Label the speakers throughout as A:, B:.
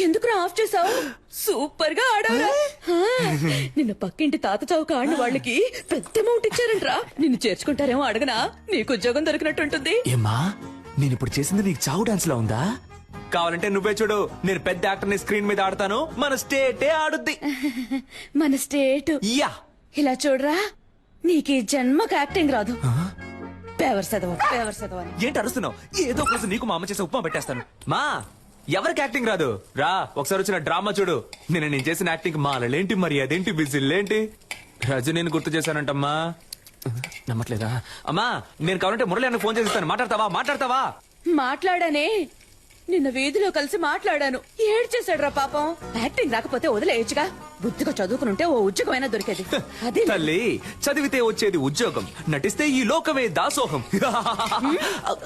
A: ఎందుకురా ఆఫ్ చేసావు? సూపర్ గా ఆడావురా. నిన్న పక్కింటి తాత చౌక ఆడిన వాళ్ళకి పెద్ద అమౌంట్ ఇచ్చారంట్రా. నిన్ను చేర్చుకుంటారేమో అడగనా? నీకు ఉద్యోగం దొరికినట్టుంటుంది.
B: ఏమ్మా నేను ఇప్పుడు చేసింది నీకు చావు డాన్స్ లో ఉందా? కావాలంటే నువ్వే చూడు, నేను పెద్ద యాక్టర్ ని స్క్రీన్ మీద ఆడతాను, మన స్టేటే ఆడుద్ది.
A: మన స్టేట్
B: యా
A: ఇలా చూడరా, నీకు ఈ జన్మకు యాక్టింగ్ రాదు. పేవర్ చదవ
B: ఏంటి అరుస్తున్నావు? ఏదో ఒక రోజు నీకు మా అమ్మ చేసే ఉప్మా పెట్టేస్తాను. మా ఎవరికి యాక్టింగ్ రాదు రా, ఒకసారి వచ్చిన డ్రామా చూడు. నేను చేసిన యాక్టింగ్ మాలలేంటి, మరి అదేంటి, బిజిల్లేంటి, రజనీని గుర్తు చేశానంటమ్మా. నమ్మట్లేదా? అమ్మా నేను కావాలంటే మురళి అన్న ఫోన్ చేస్తాను, మాట్లాడతావా?
A: మాట్లాడానే, నిన్న వీధిలో కలిసి మాట్లాడాను. ఏడ్చేశాడు రా పాపం. యాక్టింగ్ రాకపోతే వదిలేయచ్చుగా, బుద్ధిగా చదువుకునుంటే ఓ ఉద్యోగమైనా దొరికేది. అదే
B: తల్లి, చదివితే వచ్చేది ఉద్యోగం, నటిస్తే ఈ లోకమే దాసోహం.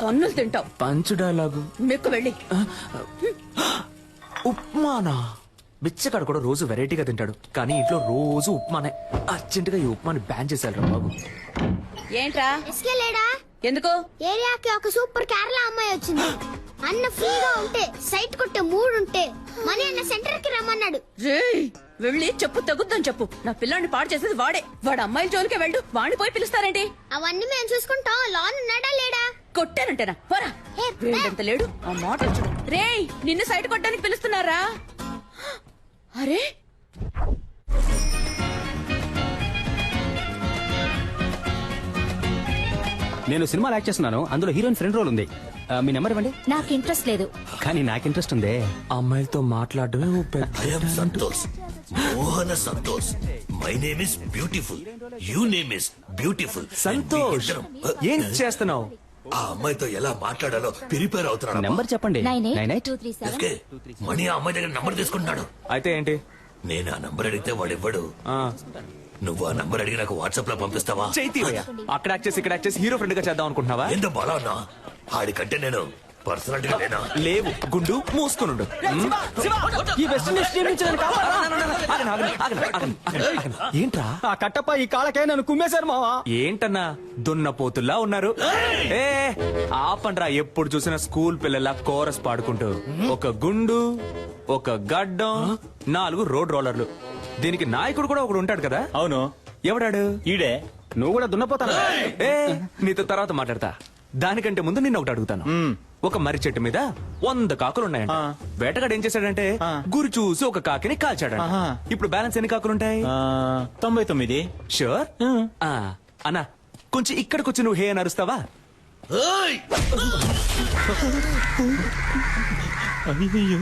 A: కన్నులు తింటావు.
B: పంచు డైలాగు
A: మెక్కు వెళ్ళి.
B: ఉప్మానా? బిచ్చగాడు కూడా రోజు వెరైటీగా తింటాడు, కానీ ఇంట్లో రోజు ఉప్మానే. అర్జెంట్ గా ఈ ఉప్మాని బ్యాన్ చేశారు బాబు.
A: ఏంట్రా
C: లేడా?
A: ఎందుకు?
C: ఏరియాకి ఒక సూపర్ కేరళ అమ్మాయి వచ్చింది. అన్న ఫ్రీగా ఉంటే సైట్ కొట్టే మూడు ఉంటే మనీ అన్న సెంటర్ కి రమ్మన్నాడు.
A: వెళ్ళి చెప్పు, తగ్గుద్దని చెప్పు. నా పిల్లాన్ని పాడు చేసేది వాడే. వాడు అమ్మాయిల జోలికే వెళ్ళు, వాడిని పోయి పిలుస్తారేంటి?
C: అవన్నీ మేము చూసుకుంటాం. లోన్ ఉన్నాడా లేడా?
A: కొట్టానంటేనా? పోరా. వీడంత లేడు, ఆ మాట చూడు. రేయ్, నిన్ను సైట్ కొట్టడానికి పిలుస్తున్నారా? అరే
D: నేను సినిమాలో యాక్ట్ చేస్తున్నాను, అందులో హీరోయిన్ ఫ్రెండ్ రోల్ ఉంది. మీ నెంబర్ ఇవ్వండి.
C: నాకు ఇంట్రెస్ట్ లేదు.
D: కానీ నాకు ఇంట్రెస్ట్ ఉంది.
B: అమ్మాయిలతో మాట్లాడమే
E: Santosh, Mohana Santosh. My name is beautiful, you name is beautiful.
B: Santosh, ఏం చేస్తున్నావు?
E: ఆ అమ్మాయితో ఎలా మాట్లాడాలో ప్రిపేర్ అవుతున్నాడు.
D: నెంబర్ చెప్పండి.
C: 982337.
E: మణి ఆ అమ్మాయి దగ్గర నంబర్ తీసుకుంటున్నాడు.
B: అయితే ఏంటి?
E: నేను ఆ నంబర్ అడిగితే వాడు ఇవ్వడు. నువ్వు ఆ నంబర్ అడిగి నాకు వాట్సాప్ లో పంపిస్తావా?
B: చైతీవయ్య, అక్కడ యాక్ట్ చేసి ఇక్కడ యాక్ట్ చేసి హీరో ఫ్రెండ్ గా చేద్దాం అనుకుంటున్నావా?
E: ఎంత బాలా ఉన్నా ఆడికంటే నేను పర్సనాలిటీ లేనా?
B: లేవు, గుండు మూసుకునుండు.
D: ఈ వెస్ట్ ఇండీస్ టీం నుంచి నన్ను
B: ఏంట్రా
D: ఆ కట్టప్ప ఈ కాళ్ళకే నన్ను కుమ్మేశారు మావా.
B: ఏంటన్నా దున్నపోతుల్లా ఉన్నారు? ఏ ఆపండ్రా, ఎప్పుడు చూసినా స్కూల్ పిల్లల కోరస్ పాడుకుంటూ. ఒక గుండు, ఒక గడ్డం, 4 రోడ్ రోలర్లు. దీనికి నాయకుడు కూడా ఒకడు ఉంటాడు కదా?
D: అవును.
B: ఎవడాడు?
D: ఈడే. నువ్వు కూడా దున్నపోతాను.
B: ఏ నీతో తర్వాత మాట్లాడతా. దానికంటే ముందు నిన్న ఒకటి అడుగుతాను. ఒక మర్రి చెట్టు మీద 100 కాకులున్నాయంట. వేటగాడు ఏం చేశాడంటే గురి చూసి ఒక కాకిని కాల్చాడంట. ఇప్పుడు బ్యాలెన్స్ ఎన్ని కాకులుంటాయి?
D: 99.
B: షూర్? అన్నా కొంచెం ఇక్కడికి వచ్చి నువ్వు హే అని అరుస్తావా?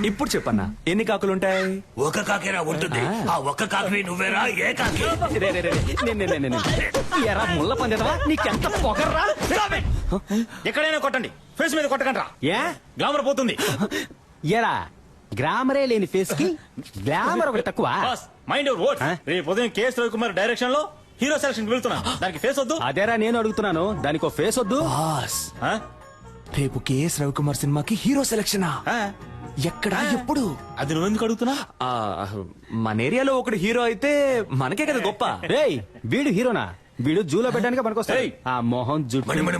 B: ఇప్పుడు చెప్పన్నా, ఎన్ని కాకులుంటాయి?
E: ఒక కాకేరా ఉంటుంది. ఆ ఒక్క కాకి నువ్వేరా? ఏ కాకి?
D: ఎరా ముళ్ళ పందేదవా, నీకెంత పొగర్రా? ఎక్కడైనా కొట్టండి, ఫేస్ మీద కొట్టకండి. ఏ గ్లామర్ పోతుంది. ఎరా గ్లామరే లేని ఫేస్ కి గ్లామర్ ఒకటి తక్కువ. Mind your words. రేపు ఉదయం కేఎస్ రవికుమార్ డైరెక్షన్ లో హీరో సెలక్షన్ వెళ్తున్నా. దానికి ఫేస్ వద్దు. అదేరా నేను అడుగుతున్నాను, దానికి ఒక ఫేస్ వద్దు.
B: రేపు కేఎస్ రవికుమార్ సినిమాకి హీరో సెలక్షనా? ఎక్కడ, ఎప్పుడు?
D: అది నువ్వెందుకు అడుగుతున్నా?
B: మన ఏరియాలో ఒకడు హీరో అయితే మనకే కదా గొప్ప.
D: రేయ్ వీడు హీరోనా? వీడు జూలో పెట్టడానికి పనికొస్తాయి. ఆ మోహన్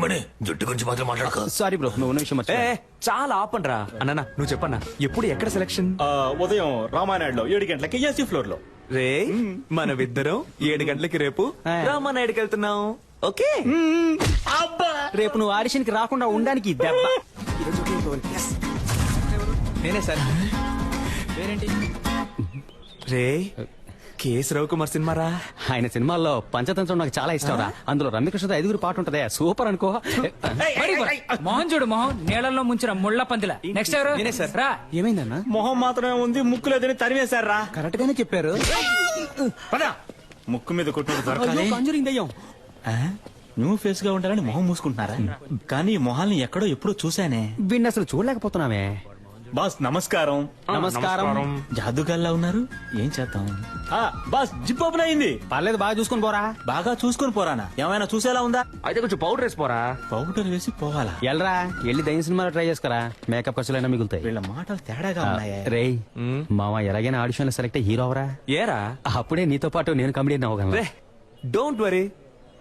E: మణి జుట్టు గురించి మాత్రం మాట్లాడక.
D: సారీ బ్రో, నువ్వు ఉన్న విషయం
B: చాలా ఆపండ్రా. అన్న నువ్వు చెప్పన్నా, ఎప్పుడు ఎక్కడ సెలక్షన్?
D: ఉదయం రామానాయుడులో 7 గంటలకి ఏసీ ఫ్లోర్ లో.
B: రే మనమిద్దరం 7 గంటలకి రేపు రామానాయుడుకి వెళ్తున్నాం. ఓకే?
D: రేపు నువ్వు ఆడిషన్ కి రాకుండా ఉండడానికి దెబ్బ.
B: నేనే సార్. రే కేఎస్ రవికుమార్ సినిమా రా.
D: ఆయన సినిమాల్లో పంచతంత్రం నాకు చాలా ఇష్టం రా. అందులో రమ్యకృష్ణతో 5 పాట ఉంటదే, సూపర్ అనుకో.
F: మోహన్ చూడు, మోహన్ నీళ్ళల్లో ముంచిన ముళ్ళ పందిల. నెక్స్ట్ ఎవరు?
B: నేనే సార్.
F: రా.
D: ఏమైందన్నా? మొహం మాత్రమే ఉంది, ముక్కు లేదని తరివేశారా? కరెక్ట్ గానే చెప్పారు. ముక్కు మీద కొట్టింది దయ్యం.
G: న్యూ ఫేస్ గా ఉంటారని మొహం మూసుకుంటున్నారా? కానీ మొహాల్ని ఎక్కడో ఎప్పుడో చూసానే.
D: వీడిని అసలు చూడలేకపోతున్నామే.
G: బాస్ నమస్కారం.
D: నమస్కారం.
G: జాదుగాల్లా ఉన్నారు. ఏం చేద్దాం? బాస్ జిప్ ఓపెన్ అయింది.
D: పర్లేదు, బాగా చూసుకొని పోరా.
G: బాగా చూసుకొని పోరానా? ఏమైనా చూసేలా ఉందా?
B: అయితే కొంచెం పౌడర్ వేసిపోరా.
G: పౌడర్ వేసి పోవాలా?
D: ఎల్రా వెళ్ళి దయ్యం సినిమాలో ట్రై చేసుకురా, మేకప్ ఖర్చులైనా మిగులుతాయి.
G: వీళ్ళ మాటలు తేడాగా ఉన్నాయే.
D: రేయ్ మామ, ఎలాగైనా ఆడిషన్ లో సెలెక్ట్ హీరో అవరా.
B: ఏరా
D: అప్పుడే నీతో పాటు నేను కమెడియన్ అవ్వగలను.
B: రే డోంట్ వరీ,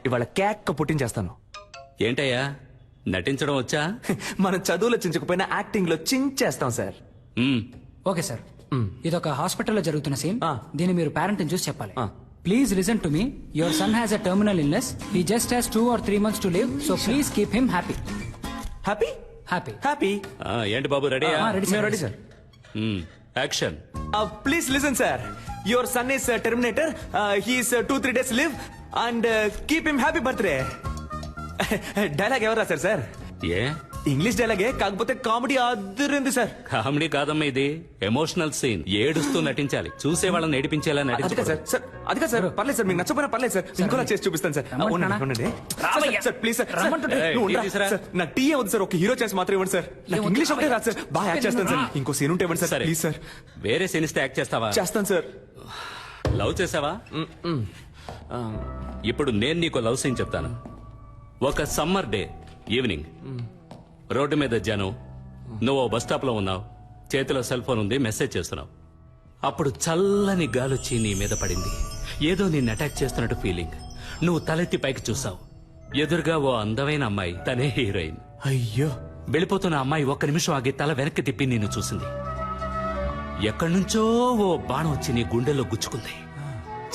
B: ఇవాళ కేక్ పుట్టించేస్తాను.
H: ఏంటయ్యా నటించడం వచ్చా?
B: మనం చదువులో చించకపోయినా యాక్టింగ్ లో చించేస్తాం సార్.
F: ఓకే సార్, ఇదొక హాస్పిటల్లో జరుగుతున్న సీన్.
B: ఆ.
F: దీన్ని మీరు పేరెంట్ చూసి చెప్పాలి.
B: ఆ.
F: Please listen to me. Your son has a terminal illness. He just has 2 or 3 months to live. So please keep him happy.
B: Happy
F: happy.
B: Happy.
H: ఏంటి బాబు రెడీ?
B: మేము ready sir.
H: Action.
B: Please listen sir. Your son is Terminator. He's 2-3 days live and keep him happy birthday. Dialogue ఎవరు రాశారు sir?
H: ఏ
B: English డైలాగే, కాకపోతే comedy అదిరింది sir.
H: Comedy కాదమ్మా, ఇది emotional scene. ఏడుస్తూ నటించాలి, చూసే వాళ్ళని ఏడిపించేలా
B: అది కాదు
H: నటించాలి.
B: సార్. సార్ అది కాదు సార్. పర్లేదు సార్, మీకు నచ్చపోయినా పర్లేదు సార్. ఇంకోలా చేసి చూపిస్తాను సార్.
F: రమ్మంటున్నానా?
B: ఉండండి.
F: రామయ్య.
B: Sir please sir.
F: రమ్మంటుంటే.
B: నువ్వు ఉండు.
H: టీ తీసురా.
B: సార్, నాకు టీ వద్దు సార్, ఒక హీరో చేసి మాత్రం ఇవ్వండి సార్. నాకు ఇంగ్లీష్ ఒకటే రాదు సార్, బాగా యాక్ట్ చేస్తాను సార్. ఇంకో సీన్ ఉంటే ఇవ్వండి సార్
H: సరే.
B: Please sir.
H: వేరే సీన్ ఇస్తే యాక్ట్ చేస్తావా?
B: చేస్తాను సార్.
H: లవ్ చేసావా? ఇప్పుడు నేను నీకు లవ్ సీన్ చెప్తాను. ఒక సమ్మర్ డే ఈవినింగ్, రోడ్డు మీద జనం, నువ్వు బస్ స్టాప్ లో ఉన్నావు, చేతిలో సెల్ ఫోన్ ఉంది, మెసేజ్ చేస్తున్నావు. అప్పుడు చల్లని గాలొచ్చి నీ మీద పడింది. ఏదో నిన్ను అటాక్ చేస్తున్నట్టు ఫీలింగ్. నువ్వు తలెత్తి పైకి చూసావు. ఎదురుగా ఓ అందమైన అమ్మాయి, తనే హీరోయిన్.
B: అయ్యో,
H: వెళ్ళిపోతున్న అమ్మాయి ఒక్క నిమిషం ఆగి తల వెనక్కి తిప్పి నిన్ను చూసింది. ఎక్కడి నుంచో ఓ బాణం వచ్చి నీ గుండెల్లో గుచ్చుకుంది.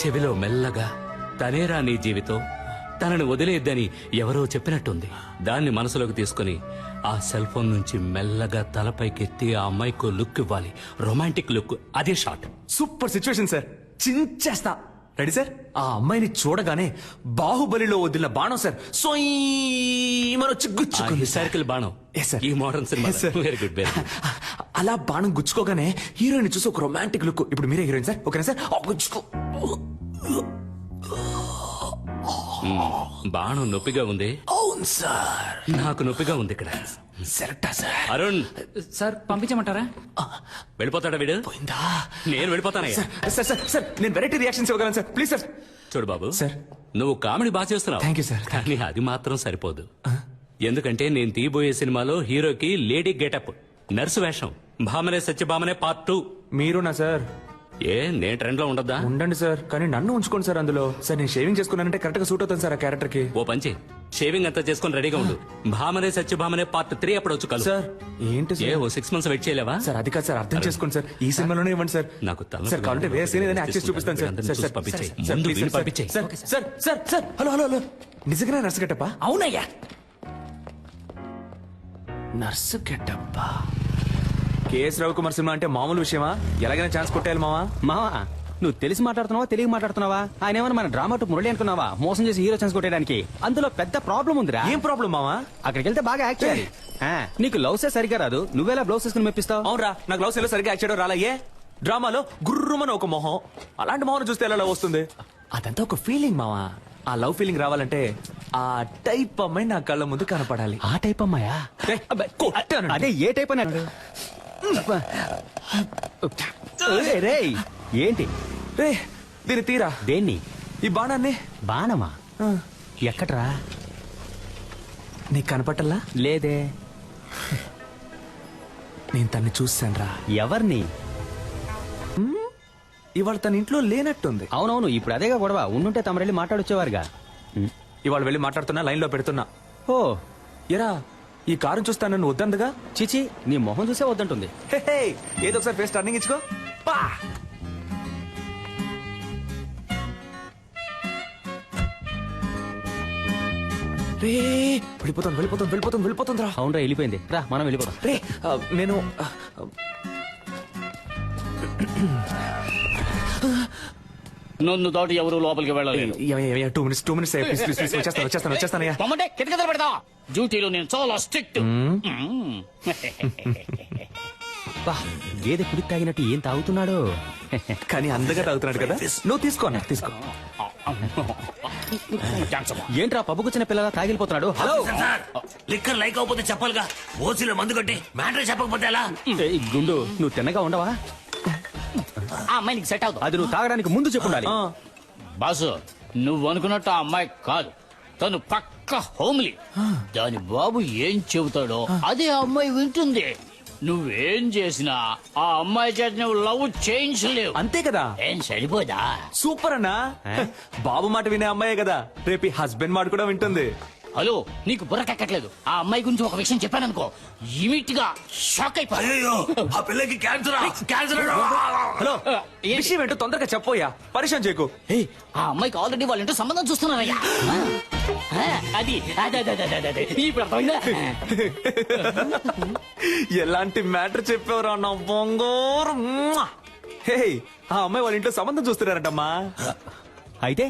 H: చెవిలో మెల్లగా, తనేరా నీ జీవితం, తనని వదిలేద్దని ఎవరో చెప్పినట్టుంది. దాన్ని మనసులోకి తీసుకుని ఆ సెల్ ఫోన్ నుంచి మెల్లగా తలపైకెత్తి ఆ అమ్మాయికి లుక్ ఇవ్వాలి. Romantic look. అదే షాట్.
B: Super situation sir. చించేస్తా. Ready sir? ఆ అమ్మాయిని చూడగానే బాహుబలిలో వదిలిన బాణం సార్ వచ్చి గుచ్చుకుంది.
H: హిస్టారికల్ బాణం.
B: Yes, sir.
H: ఈ modern cinema.
B: Yes, sir.
H: Very good, very good.
B: అలా బాణం గుచ్చుకోగానే హీరోయిన్ చూసి ఒక రొమాంటిక్ లుక్. ఇప్పుడు మీరే హీరోయిన్ సార్, ఓకేనా సార్? గుచ్చుకో.
H: బాణం నొప్పిగా ఉంది.
B: అవును సార్,
H: నాకు నొప్పిగా ఉంది ఇక్కడ.
B: సెలెక్టా సార్?
H: అరుణ్,
F: సార్ పంపించమంటారా?
H: వెళ్ళిపోతాడా వీడు?
B: పోయిందా?
H: నేను వెళ్ళిపోతానయ్యా.
B: సార్ సార్ సార్, నేను వెరైటీ రియాక్షన్స్ ఇవ్వగలను సార్, ప్లీజ్ సార్.
H: చూడు బాబు,
B: సార్.
H: నువ్వు కామెడీ బాగా చేస్తున్నావు.
B: Thank you, sir.
H: కానీ అది మాత్రం సరిపోదు. ఎందుకంటే నేను తీయబోయే సినిమాలో హీరోకి లేడీ గెటప్, నర్సు వేషం, భామనే సత్యభామనే పార్ట్ 2.
B: మీరునా సార్?
H: ఏ నేను ట్రెండ్ లో ఉండద్దా?
B: ఉండండి సార్, కానీ నన్ను ఉంచుకోండి సార్ అందులో. సార్ నేను షేవింగ్ చేసుకున్నానంటే కరెక్ట్ గా సూట్ అవుతాను సార్ ఆ క్యారెక్టర్ కి.
H: ఓ పంచి, షేవింగ్ అంతా చేసుకుని రెడీగా ఉండు. భామనే సత్యభామనే పార్ట్ 3 అప్పుడు వచ్చి కలు.
B: సార్ ఏంటి
H: ఏ
B: సార్?
H: ఓ 6 months వెయిట్ చేయలేవా?
B: సార్ అది కాదు సార్, అర్థం చేసుకోండి సార్. ఈ సినిమాలోనే ఇవ్వండి సార్.
H: నాకు తల
B: సార్ కావాలంటే వేరే సీన్ ఏదైనా యాక్ట్ చేసి చూపిస్తాను సార్.
H: అందరిని
B: సార్
H: చూసి
B: సార్
H: పంపించేయ్.
B: సార్,
H: ముందు
B: ప్లీజ్
H: వీడిని
B: సార్,
H: పంపించేయ్.
B: Sir sir sir sir, hello hello hello, నిజంగానే నర్సు గెటప్పా?
F: అవునయ్యా.
B: నర్సు గెటప్పా? కేఎస్ రవికుమార్ సినిమా అంటే మామూలు విషయమా? ఎలాగైనా ఛాన్స్ కొట్టేయాలి మావా.
D: మావా, నువ్వు తెలిసి మాట్లాడుతున్నావా తెలియ మాట్లాడుతున్నావా? ఆయన ఏమన్నా మన డ్రామా టు మురళి అనుకున్నావా? మోసం చేసి హీరో ఛాన్స్ కొట్టేయడానికి. అందులో పెద్ద ప్రాబ్లం ఉందిరా.
B: ఏం ప్రాబ్లం మావా?
D: అక్కడికి వెళ్తే బాగా యాక్ట్ చేయాలి. నీకు లవ్సే సరిగా రాదు, నువ్వేలా బ్లౌజ్ వేసుకుని మెప్పిస్తావు?
B: అవునరా, నాకు లవ్ సీన్ లో సరిగ్గా యాక్ట్ చేయడం రాలయ్యే. డ్రామాలో గుర్రుమని ఒక మొహం, అలాంటి మొహం చూస్తే ఎలా లవ్ వస్తుంది? అదంతా ఒక ఫీలింగ్ మావా. ఆ లవ్ ఫీలింగ్ రావాలంటే ఆ టైప్ అమ్మాయి నా కళ్ళ ముందు కనపడాలి.
D: ఆ టైప్ అమ్మాయా?
B: ఏయ్, అబ్బే, కొట్టాను.
D: అదే ఏ టైప్ అన్నాడు? రేయ్ ఏంటి?
B: రే దీని తీరా,
D: దేన్ని?
B: ఈ బాణాన్ని.
D: బాణమా?
B: ఆ,
D: ఎక్కడ్రా?
B: నీకు కనపట్టల్లా?
D: లేదే.
B: నేను తన్ని చూశాను రా.
D: ఎవరిని?
B: ఇవాళ తన ఇంట్లో లేనట్టుంది.
D: అవునవును, ఇప్పుడు అదేగా గొడవ. ఉండుంటే తమరెళ్ళి మాట్లాడొచ్చేవారుగా.
B: ఇవాళ వెళ్ళి మాట్లాడుతున్నా, లైన్ లో పెడుతున్నా.
D: ఓ
B: ఎరా, ఈ కారు చూస్తా నన్ను వద్దందుగా?
D: చిచి, నీ మొహం చూసే వద్దంటుంది.
B: హే, హే, ఏదో ఒకసారి ఫేస్ టర్నింగ్ ఇచ్చుకో. పా. రే వెళ్ళిపోతాను వెళ్ళిపోతాను వెళ్ళిపోతాను వెళ్ళిపోతుంది రా.
D: అవునరా, వెళ్ళిపోయింది. రా మనం వెళ్ళిపోదాం.
B: రే నేను
I: నన్ను దాటి ఎవరు లోపలికి వెళ్ళలేదు.
B: 2 minutes ప్లీజ్ వచ్చేస్తానయ్యా.
I: పొమ్మంటే కిటకిటలు పెడతా. డ్యూటీలో నేను చాలా స్ట్రిక్ట్.
D: బా, గేదె కుడికి తాగినట్టు ఏం తాగుతున్నాడు?
B: కానీ అందగా తాగుతున్నాడు కదా. నువ్వు తీసుకో అన్న, తీసుకో.
D: ఏంట్రా పబ్బుకొచ్చిన పిల్లగా తాగిలిపోతున్నాడు? హలో
E: సార్ లిక్కర్ లైక్ అవ్వకపోతే చెప్పాలిగా. ఓసీలో మందు కొట్టి మ్యాటర్ చెప్పకపోతే ఎలా?
D: ఏయ్, గుండు నువ్వు తిన్నగా ఉండవా?
I: ఆ అమ్మాయి నీకు సెట్ అవుతుంది.
D: అది నువ్వు తాగడానికి ముందు చెప్పుండాలి.
I: బాసు నువ్వు అనుకున్నట్టు ఆ అమ్మాయి కాదు, తను పక్క హోమ్లీ. దాని బాబు ఏం చెబుతాడో అదే ఆ అమ్మాయి వింటుంది. నువ్వేం చేసినా ఆ అమ్మాయి చేత నువ్వు లవ్ చేయించలేవు.
B: అంతే కదా.
I: ఏం సరిపోదా?
B: సూపర్ అన్నా. బాబు మాట వినే అమ్మాయే కదా రేపు హస్బెండ్ మాట కూడా వింటుంది.
I: హలో నీకు బుర్రకెక్కట్లేదు. ఆ అమ్మాయి గురించి ఒక విషయం చెప్పాననుకో ఇమిట్ గా షాక్ అయిపోయి.
E: అయ్యో ఆ పిల్లకి క్యాన్సర్ క్యాన్సర్.
B: హలో విషయం ఏంటో తొందరగా చెప్పోయా, పరిచయం చేయకు.
I: ఆ అమ్మాయికి ఆల్రెడీ వాళ్ళ ఇంటో సంబంధం చూస్తున్నారయ్యా. అది అదే ఇప్పుడు అర్థమైందా?
B: ఎలాంటి మ్యాటర్ చెప్పేవరా నా బొంగోరు. హే, ఆ అమ్మాయి వాళ్ళ ఇంట్లో సంబంధం చూస్తున్నారంటమ్మా.
D: అయితే